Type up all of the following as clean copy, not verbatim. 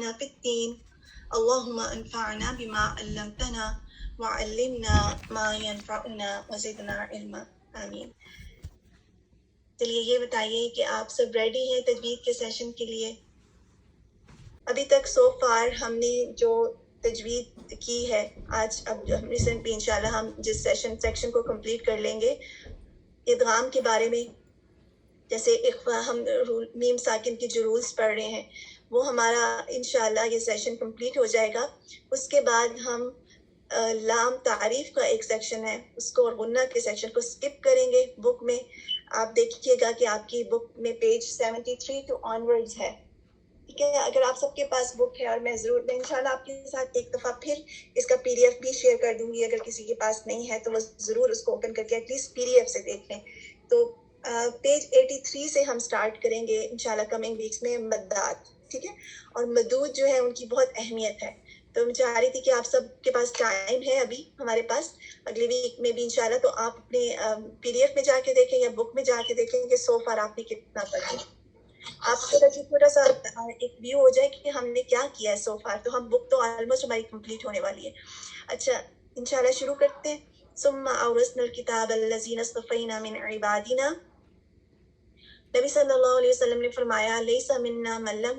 وفقهنا في الدين اللهم انفعنا بما علمتنا وعلمنا ما ينفعنا وزدنا علما آمین۔ چلیے یہ بتائیے کہ آپ سب ریڈی ہیں تجوید کے سیشن کے لیے؟ ابھی تک سو فار ہم نے جو تجوید کی ہے، آج اب ریسنٹلی انشاءاللہ ہم جس سیکشن کو کمپلیٹ کر لیں گے ادغام کے بارے میں، جیسے اخفا ہم میم ساکن کے جو رولز پڑھ رہے ہیں وہ ہمارا انشاءاللہ یہ سیشن کمپلیٹ ہو جائے گا۔ اس کے بعد ہم لام تعریف کا ایک سیکشن ہے اس کو اور غنہ کے سیکشن کو سکپ کریں گے۔ بک میں آپ دیکھیے گا کہ آپ کی بک میں پیج 73 ٹو آنورڈز ہے، ٹھیک ہے؟ اگر آپ سب کے پاس بک ہے، اور میں انشاءاللہ آپ کے ساتھ ایک دفعہ پھر اس کا PDF بھی شیئر کر دوں گی، اگر کسی کے پاس نہیں ہے تو وہ ضرور اس کو اوپن کر کے ایٹ لیسٹ PDF سے دیکھ لیں۔ تو پیج 83 سے ہم سٹارٹ کریں گے انشاءاللہ کمنگ ویکس میں مدات، ٹھیک ہے؟ اور مدود جو ہے ان کی بہت اہمیت ہے، تو میں چاہ رہی تھی کہ آپ سب کے پاس ٹائم ہے ابھی ہمارے پاس اگلی ویک میں بھی انشاءاللہ، تو آپ اپنے PDF میں جا کے دیکھیں یا بک میں جا کے دیکھیں کہ سو فار آپ نے کتنا پڑھا۔ آپ کو تھوڑا سا ایک ویو ہو جائے کہ ہم نے کیا کیا ہے سو فار، تو ہم بک تو آلموسٹ ہماری کمپلیٹ ہونے والی ہے۔ اچھا انشاءاللہ شروع کرتے ہیں۔ ثم اورثنا الکتاب الذین اصطفینا من عبادنا، نبی صلی اللہ علیہ وسلم نے فرمایا لیس منا من لم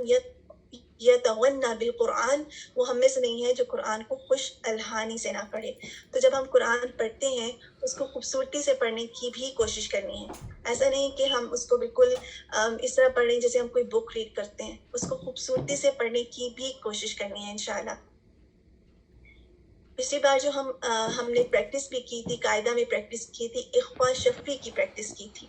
یتغنی بالقرآن، وہ ہم میں سے نہیں ہے جو قرآن کو خوش الحانی سے نہ پڑھے۔ تو جب ہم قرآن پڑھتے ہیں اس کو خوبصورتی سے پڑھنے کی بھی کوشش کرنی ہے، ایسا نہیں کہ ہم اس کو بالکل اس طرح پڑھ رہے ہیں جیسے ہم کوئی بک ریڈ کرتے ہیں، اس کو خوبصورتی سے پڑھنے کی بھی کوشش کرنی ہے انشاءاللہ۔ پچھلی بار جو ہم نے پریکٹس بھی کی تھی، قاعدہ میں پریکٹس کی تھی، اخفا شفی کی پریکٹس کی تھی،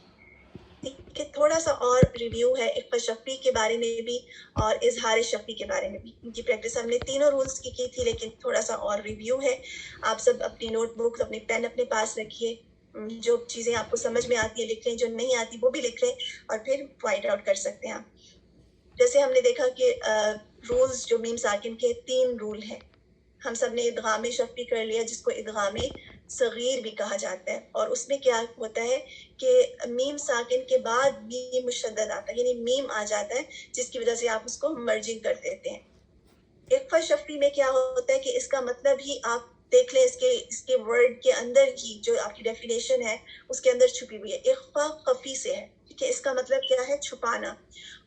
ٹھیک ہے؟ تھوڑا سا اور ریویو ہے اخفا شفی کے بارے میں بھی اور اظہار شفی کے بارے میں بھی، ان کی پریکٹس ہم نے تینوں رولز کی تھی، لیکن تھوڑا سا اور ریویو ہے۔ آپ سب اپنی نوٹ بک اپنے پین اپنے پاس رکھیے، جو چیزیں آپ کو سمجھ میں آتی ہیں لکھ لیں، جو نہیں آتی وہ بھی لکھ لیں، اور پھر فائنڈ آؤٹ کر سکتے ہیں آپ۔ جیسے ہم نے دیکھا کہ رولز جو میم ساکن کے 3 رول ہیں، ہم سب نے ادغام شفی کر لیا جس کو ادغام صغیر بھی کہا جاتا ہے، اور اس میں کیا ہوتا ہے کہ میم ساکن کے بعد میم مشدد آتا ہے، یعنی میم آ جاتا ہے جس کی وجہ سے آپ اس کو مرجنگ کر دیتے ہیں۔ اخفا شفی میں کیا ہوتا ہے کہ اس کا مطلب ہی آپ دیکھ لیں، اس کے ورڈ کے اندر ہی جو آپ کی ڈیفینیشن ہے اس کے اندر چھپی ہوئی ہے، اخفا خفی سے ہے، ٹھیک ہے؟ اس کا مطلب کیا ہے؟ چھپانا۔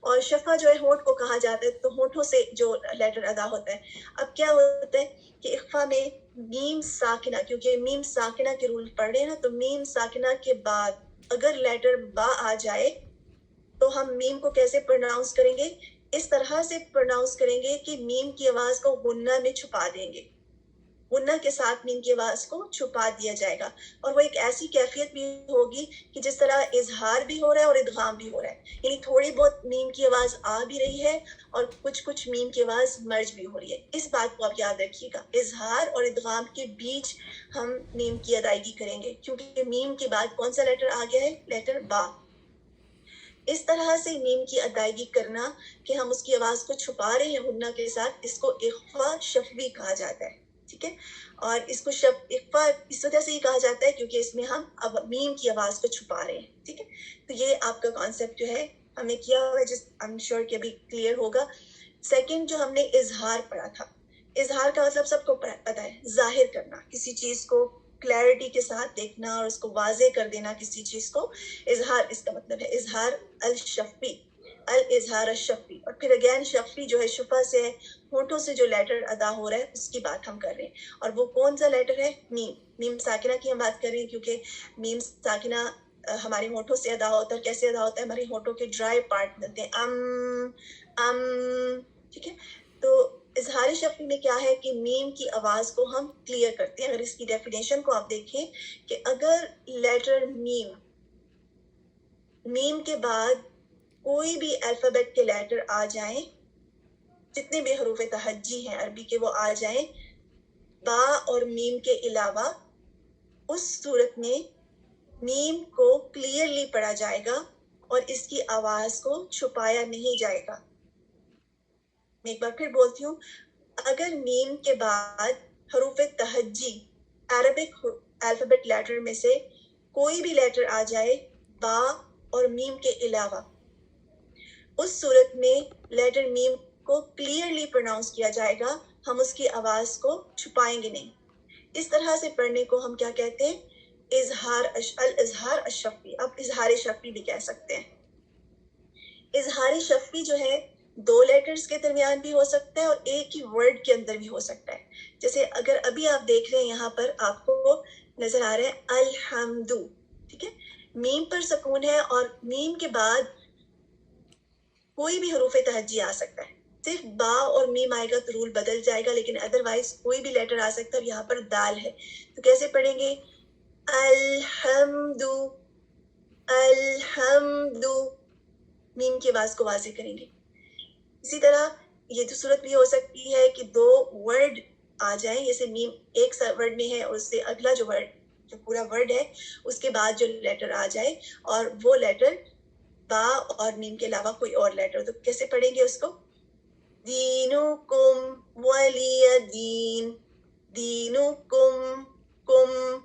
اور شفا جو ہے ہونٹ کو کہا جاتا ہے، تو ہونٹوں سے جو لیٹر ادا ہوتا ہے۔ اب کیا ہوتا ہے کہ اخفا میں میم ساکنہ، کیونکہ میم ساکنہ کے رول پڑھ رہے ہیں نا، تو میم ساکنہ کے بعد اگر لیٹر با آ جائے تو ہم میم کو کیسے پروناؤنس کریں گے؟ اس طرح سے پروناؤنس کریں گے کہ میم کی آواز کو غنہ میں چھپا دیں گے، غنہ کے ساتھ میم کی آواز کو چھپا دیا جائے گا، اور وہ ایک ایسی کیفیت بھی ہوگی کہ جس طرح اظہار بھی ہو رہا ہے اور ادغام بھی ہو رہا ہے، یعنی تھوڑی بہت میم کی آواز آ بھی رہی ہے اور کچھ میم کی آواز مرج بھی ہو رہی ہے۔ اس بات کو آپ یاد رکھیے گا، اظہار اور ادغام کے بیچ ہم میم کی ادائیگی کریں گے، کیونکہ میم کے بعد کون سا لیٹر آ گیا ہے؟ لیٹر با۔ اس طرح سے میم کی ادائیگی کرنا کہ ہم اس کی آواز کو چھپا رہے ہیں غنہ کے ساتھ، اس کو اخفا شفوی کہا جاتا ہے، ٹھیک ہے؟ اور اس کو اخفا اس وجہ سے ہی کہا جاتا ہے کیونکہ اس میں ہم اب میم کی آواز کو چھپا رہے ہیں، ٹھیک ہے؟ تو یہ آپ کا کانسیپٹ جو ہے ہم نے کیا ہوا ہے، جس آئی ایم شیور کہ ابھی کلیئر ہوگا۔ سیکنڈ جو ہم نے اظہار پڑھا تھا، اظہار کا مطلب سب کو پتہ ہے، ظاہر کرنا، کسی چیز کو کلیئرٹی کے ساتھ دیکھنا اور اس کو واضح کر دینا کسی چیز کو، اظہار اس کا مطلب ہے۔ اظہار الشفی، الاظہار الشفی، اور پھر اگین شفی جو ہے شفا سے ہے، ہونٹوں سے جو لیٹر ادا ہو رہا ہے اس کی بات ہم کر رہے ہیں، اور وہ کون سا لیٹر ہے؟ میم، میم ساکنہ کی ہم بات کر رہے ہیں، کیونکہ میم ساکنہ ہمارے ہونٹوں سے ادا ہوتا ہے۔ کیسے ادا ہوتا ہے؟ ہمارے ہونٹوں کے ڈرائی پارٹ ملتے ہیں، ام، ٹھیک ہے؟ تو اظہار شفی میں کیا ہے کہ میم کی آواز کو ہم کلیئر کرتے ہیں۔ اگر اس کی ڈیفینیشن کو آپ دیکھیں کہ اگر لیٹر میم کے بعد کوئی بھی الفابیٹ کے لیٹر آ جائیں، جتنے بھی حروف تہجی ہیں عربی کے وہ آ جائیں با اور میم کے علاوہ، اس صورت میں میم کو کلیئرلی پڑھا جائے گا اور اس کی آواز کو چھپایا نہیں جائے گا۔ میں ایک بار پھر بولتی ہوں، اگر میم کے بعد حروف تہجی عربک الفابیٹ لیٹر میں سے کوئی بھی لیٹر آ جائے با اور میم کے علاوہ، اس صورت میں لیٹر میم کو کلیئرلی پروناؤنس کیا جائے گا, ہم اس کی آواز کو چھپائیں گے نہیں. اس طرح سے پڑھنے کو ہم کیا کہتے ہیں؟ الاظہار الشفوی. اب اظہار شفوی بھی کہہ سکتے ہیں. اظہار شفوی جو ہے 2 لیٹرز کے درمیان بھی ہو سکتا ہے اور ایک ہی ورڈ کے اندر بھی ہو سکتا ہے. جیسے اگر ابھی آپ دیکھ رہے ہیں یہاں پر آپ کو نظر آ رہا ہے الحمدو, ٹھیک ہے, میم پر سکون ہے اور میم کے بعد کوئی بھی حروف تہجی آ سکتا ہے. صرف با اور میم آئے گا تو رول بدل جائے گا, لیکن ادروائز کوئی بھی لیٹر آ سکتا ہے. اور یہاں پر دال ہے تو کیسے پڑھیں گے؟ الحمدو, الحمدو, میم کی آواز کو واضح کریں گے. اسی طرح یہ تو صورت بھی ہو سکتی ہے کہ 2 ورڈ آ جائیں, جیسے میم ایک ورڈ میں ہے اور اس سے اگلا جو ورڈ, جو پورا ورڈ ہے, اس کے بعد جو لیٹر آ جائے اور وہ لیٹر با اور میم کے علاوہ کوئی اور لیٹر. تو کیسے پڑھیں گے اس کو؟ دینکم ولی دین, دینکم کم.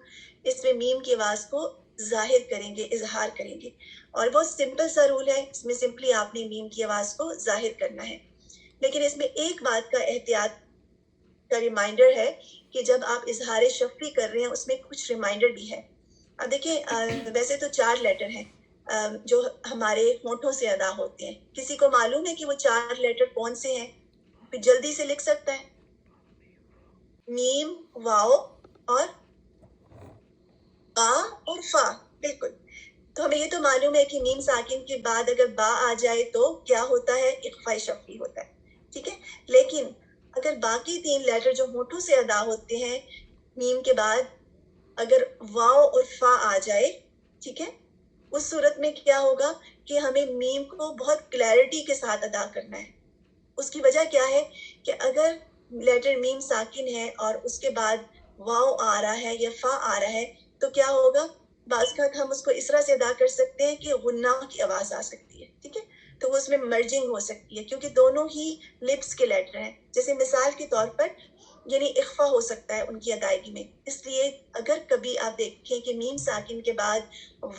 اس میں میم کی آواز کو ظاہر کریں گے, اظہار کریں گے. اور بہت سمپل سا رول ہے, اس میں سمپلی آپ نے میم کی آواز کو ظاہر کرنا ہے. لیکن اس میں ایک بات کا احتیاط کا ریمائنڈر ہے کہ جب آپ اظہار شفوی کر رہے ہیں اس میں کچھ ریمائنڈر بھی ہے. اب دیکھیں ویسے تو 4 لیٹر ہیں جو ہمارے ہونٹوں سے ادا ہوتے ہیں. کسی کو معلوم ہے کہ وہ 4 لیٹر کون سے ہیں؟ پھر جلدی سے لکھ سکتا ہے. میم, واو اور با اور فا. بالکل. تو ہمیں یہ تو معلوم ہے کہ میم ساکن کے بعد اگر با آ جائے تو کیا ہوتا ہے؟ اخفاء شفوی ہوتا ہے, ٹھیک ہے. لیکن اگر باقی 3 لیٹر جو ہونٹوں سے ادا ہوتے ہیں میم کے بعد اگر واو اور فا آ جائے, ٹھیک ہے, اس صورت میں کیا ہوگا کہ ہمیں میم کو بہت کلیئرٹی کے ساتھ ادا کرنا ہے. اس کی وجہ کیا ہے کہ اگر لیٹر میم ساکن ہے اور اس کے بعد واو آ رہا ہے یا فا آ رہا ہے تو کیا ہوگا؟ بعض کا ہم اس کو اس طرح سے ادا کر سکتے ہیں کہ غنہ کی آواز آ سکتی ہے, ٹھیک ہے. تو وہ اس میں مرجنگ ہو سکتی ہے کیونکہ دونوں ہی لپس کے لیٹر ہیں. جیسے مثال کے طور پر یعنی اخفا ہو سکتا ہے ان کی ادائیگی میں. اس لیے اگر کبھی آپ دیکھیں کہ میم ساکن کے بعد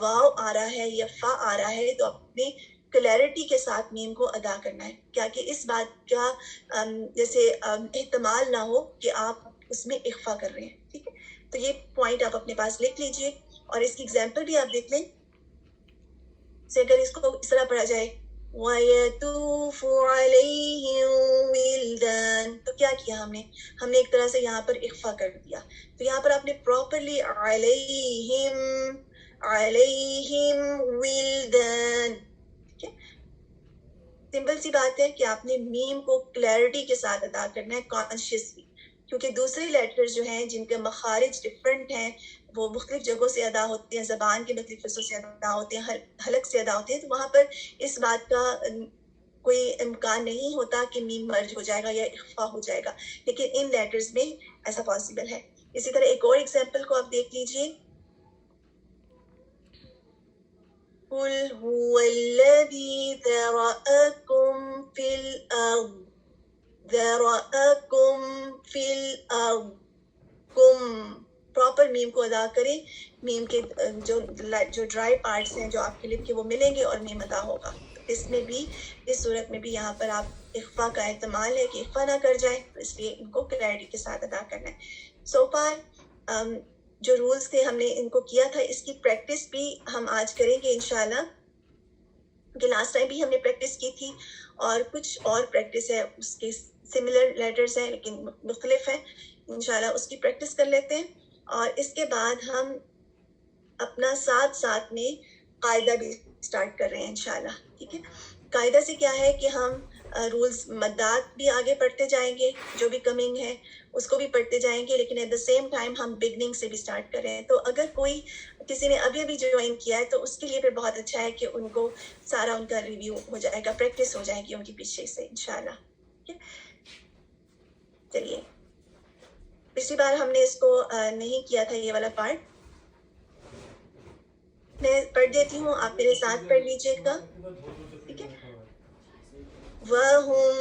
واو آ رہا ہے یا فا آ رہا ہے تو اپنی کلیئرٹی کے ساتھ میم کو ادا کرنا ہے, کیا کہ اس بات کا جیسے احتمال نہ ہو کہ آپ اس میں اخفا کر رہے ہیں, ٹھیک ہے. تو یہ پوائنٹ آپ اپنے پاس لکھ لیجئے اور اس کی ایگزامپل بھی آپ دیکھ لیں. سے اگر اس کو اس طرح پڑھا جائے وَيَطُوفُ عَلَيْهِمْ وِلْدَانٌ, تو کیا کیا ہم نے ایک طرح سے یہاں پر اخفا کر دیا. تو یہاں پر آپ نے پراپرلی علیہم ولدان, ٹھیک ہے. سمپل سی بات ہے کہ آپ نے میم کو کلیئرٹی کے ساتھ ادا کرنا ہے, کانشیسلی, کیونکہ دوسرے لیٹر جو ہیں جن کے مخارج ڈفرینٹ ہیں, وہ مختلف جگہوں سے ادا ہوتے ہیں, زبان کے مختلف حصوں سے ادا ہوتے ہیں, حلق سے ادا ہوتے ہیں, تو وہاں پر اس بات کا کوئی امکان نہیں ہوتا کہ میم مرج ہو جائے گا یا اخفا ہو جائے گا. لیکن ان لیٹرز میں ایسا پاسبل ہے. اسی طرح ایک اور ایگزامپل کو آپ دیکھ لیجئے. قُلْ هُوَ الَّذِي ذَرَأَكُمْ فِي الْأَرْضِ, ذَرَأَكُمْ فِي الْأَرْضِ, کم پراپر میم کو ادا کریں. میم کے جو ڈرائی پارٹس ہیں جو آپ کے لپ کے وہ ملیں گے اور میم ادا ہوگا. اس میں بھی اس صورت میں بھی یہاں پر آپ اخفا کا احتمال ہے کہ اخفا نہ کر جائے, تو اس لیے ان کو کلیئرٹی کے ساتھ ادا کرنا ہے. سو فار جو رولز تھے ہم نے ان کو کیا تھا, اس کی پریکٹس بھی ہم آج کریں گے انشاءاللہ, کہ لاسٹ ٹائم بھی ہم نے پریکٹس کی تھی اور کچھ اور پریکٹس ہے اس کے سملر لیٹرز ہیں لیکن مختلف ہیں. انشاءاللہ اس کی پریکٹس کر لیتے ہیں اور اس کے بعد ہم اپنا ساتھ میں قاعدہ بھی سٹارٹ کر رہے ہیں انشاءاللہ, ٹھیک ہے. قاعدہ سے کیا ہے کہ ہم رولز مدات بھی آگے پڑھتے جائیں گے, جو بھی کمنگ ہے اس کو بھی پڑھتے جائیں گے, لیکن ایٹ دا سیم ٹائم ہم بگننگ سے بھی سٹارٹ کر رہے ہیں. تو اگر کوئی کسی نے ابھی جوائن کیا ہے تو اس کے لیے پھر بہت اچھا ہے کہ ان کو سارا ان کا ریویو ہو جائے گا, پریکٹس ہو جائے گی ان کی پیچھے سے انشاءاللہ. چلیے, پچھلی بار ہم نے اس کو نہیں کیا تھا یہ والا پارٹ, میں پڑھ دیتی ہوں, آپ میرے ساتھ پڑھ لیجئے گا, ٹھیک ہے. وَهُمْ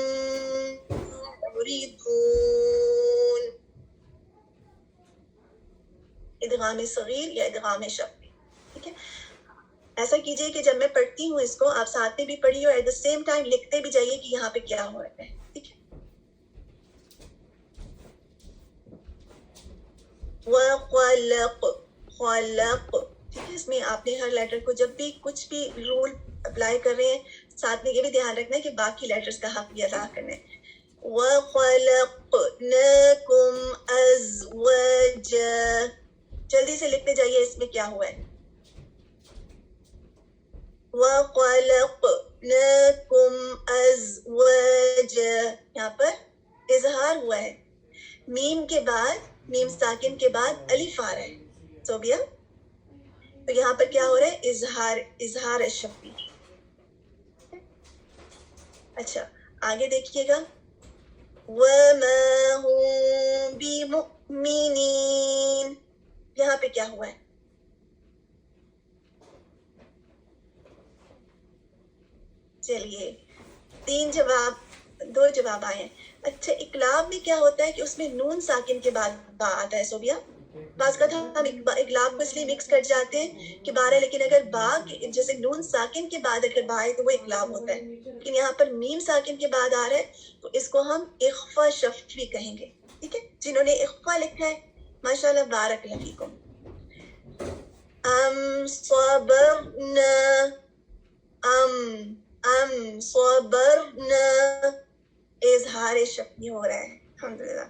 مُعْرِضُونَ, ادغام صغیر یا ادغام شفوی, ٹھیک ہے. ایسا کیجئے کہ جب میں پڑھتی ہوں اس کو آپ ساتھ میں بھی پڑھیے اور ایٹ دا سیم ٹائم لکھتے بھی جائیے کہ یہاں پہ کیا ہو رہا ہے, ٹھیک ہے. وخلق خلق، ٹھیک ہے، اس میں آپ نے ہر لیٹر کو جب بھی کچھ بھی رول اپلائی کر رہے ہیں ساتھ میں یہ بھی دھیان رکھنا ہے کہ باقی لیٹرز کا حق بھی ادا کرنا ہے. وَخَلَقْنَاكُمْ أَزْوَاجًا، جلدی سے لکھتے جائیے اس میں کیا ہوا ہے. وَخَلَقْنَاكُمْ أَزْوَاجًا، یہاں پر اظہار ہوا ہے. میم کے بعد، میم ساکن کے بعد الف آ رہا ہے صوبیہ، تو یہاں پر کیا ہو رہا ہے؟ اظہار شفوی. اچھا آگے دیکھیے گا. وَمَا هُمْ بِمُؤْمِنِينَ، یہاں پہ کیا ہوا ہے؟ چلیے دو جواب آئے ہیں. اچھا اقلاب میں کیا ہوتا ہے کہ اس میں نون ساکن کے بعد با آتا ہے صوبیہ. بعض کا ہم اقلاب کو اس لیے مکس کر جاتے ہیں کہ بارہ، لیکن اگر با جیسے نون ساکن کے بعد اگر با آئے تو وہ اقلاب ہوتا ہے، لیکن یہاں پر میم ساکن کے بعد آ رہا ہے تو اس کو ہم اخفا شفوی کہیں گے. ٹھیک ہے، جنہوں نے اخفا لکھا ہے ماشاءاللہ بارک اللہ فیکم. صبرنا، صبرنا، اظہار شفوی ہو رہا ہے. الحمدللہ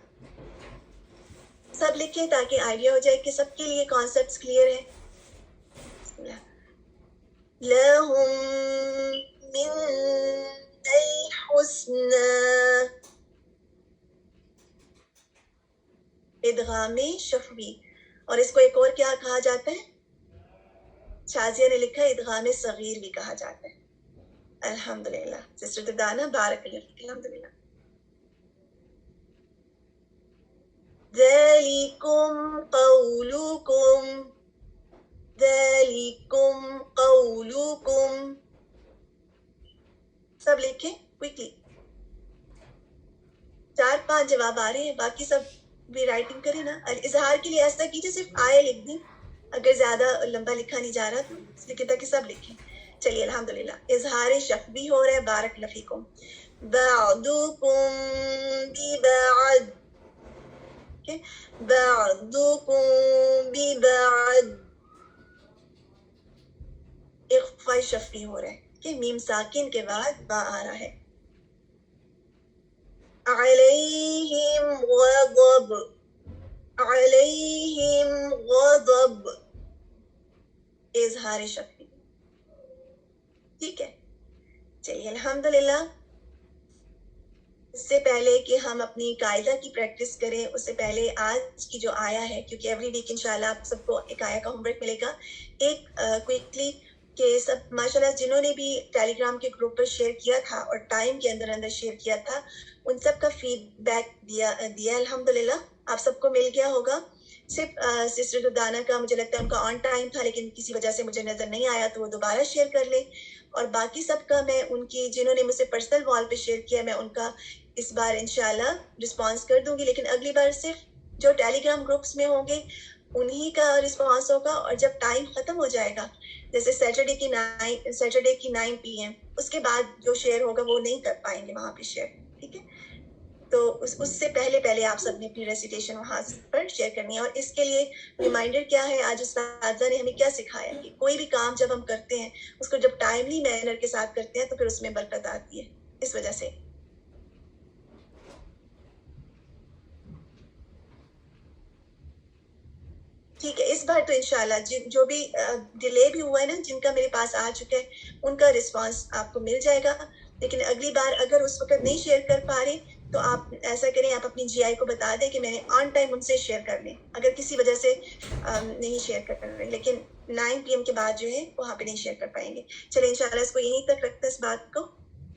سب لکھیں تاکہ آئیڈیا ہو جائے کہ سب کے لیے کانسیپٹس کلیئر ہیں. لَهُم مِّنَ الْحُسْنَى، ادغام شفوی، اور اس کو ایک اور کیا کہا جاتا ہے؟ شازیہ نے لکھا ہے ادغام صغیر بھی کہا جاتا ہے. الحمدللہ سسٹر دردانہ بارک اللہ فیک. الحمدللہ. ذَلِكُمْ قَوْلُكُمْ، ذَلِكُمْ قَوْلُكُمْ، سب لکھیں کوئکلی. 4-5 جواب آ رہے ہیں، باقی سب بھی رائٹنگ کریں نا. اظہار کے لیے ایسا کیجیے صرف آئے لکھ دیں، اگر زیادہ لمبا لکھا نہیں جا رہا تو اس لیے تاکہ سب لکھیں. چلیے الحمدللہ اظہار شفوی ہو رہا ہے. بارک اللہ فیکم. بعضکم ببعض، بعضکم ببعض، اخفا شفوی ہو رہا ہے کہ میم ساکن کے بعد با آ رہا ہے. علیہم غضب، علیہم غضب، اظہار شفوی. ٹھیک ہے، چلیے الحمدللہ. اس سے پہلے کہ ہم اپنی قاعدہ کی پریکٹس کریں اس سے پہلے آج کی جو آیا ہے، کیونکہ ایوری ویک انشاءاللہ آپ سب کو ایک آیا کا ہوم ورک ملے گا. ایک کوئکلی کہ سب ماشاءاللہ جنہوں نے بھی ٹیلی گرام کے گروپ پر شیئر کیا تھا اور ٹائم کے اندر شیئر کیا تھا ان سب کا فیڈ بیک دیا الحمدللہ آپ سب کو مل گیا ہوگا. صرف سسٹر دردانہ کا مجھے لگتا ہے ان کا آن ٹائم تھا لیکن کسی وجہ سے مجھے نظر نہیں آیا تو وہ دوبارہ شیئر کر لیں. اور باقی سب کا میں ان کی جنہوں نے مجھ سے پرسنل وال پہ شیئر کیا میں ان کا اس بار انشاءاللہ رسپانس کر دوں گی، لیکن اگلی بار صرف جو ٹیلی گرام گروپس میں ہوں گے انہی کا رسپانس ہوگا. اور جب ٹائم ختم ہو جائے گا جیسے سیٹرڈے کی 9 PM اس کے بعد جو شیئر ہوگا وہ نہیں کر پائیں گے وہاں پہ شیئر. ٹھیک ہے، تو اس سے پہلے آپ سب نے اپنی ریسیٹیشن وہاں پر شیئر کرنی ہے. اور اس کے لیے ریمائنڈر کیا ہے، آج اساتذہ نے ہمیں کیا سکھایا کہ کوئی بھی کام جب ہم کرتے ہیں اس کو جب ٹائملی مینر کے ساتھ کرتے ہیں تو پھر اس میں برکت آتی ہے. اس وجہ سے ٹھیک ہے، اس بار تو انشاءاللہ جو بھی ڈیلے بھی ہوا ہے نا جن کا میرے پاس آ چکا ہے ان کا رسپانس آپ کو مل جائے گا. لیکن اگلی بار اگر اس وقت نہیں شیئر کر پا رہے تو آپ ایسا کریں، آپ اپنی GI کو بتا دیں کہ میں نے آن ٹائم ان سے شیئر کر لیں اگر کسی وجہ سے نہیں شیئر کر رہے، لیکن 9 PM کے بعد جو ہے وہاں پہ نہیں شیئر کر پائیں گے. چلیں انشاءاللہ اس کو یہیں تک رکھتے اس بات کو.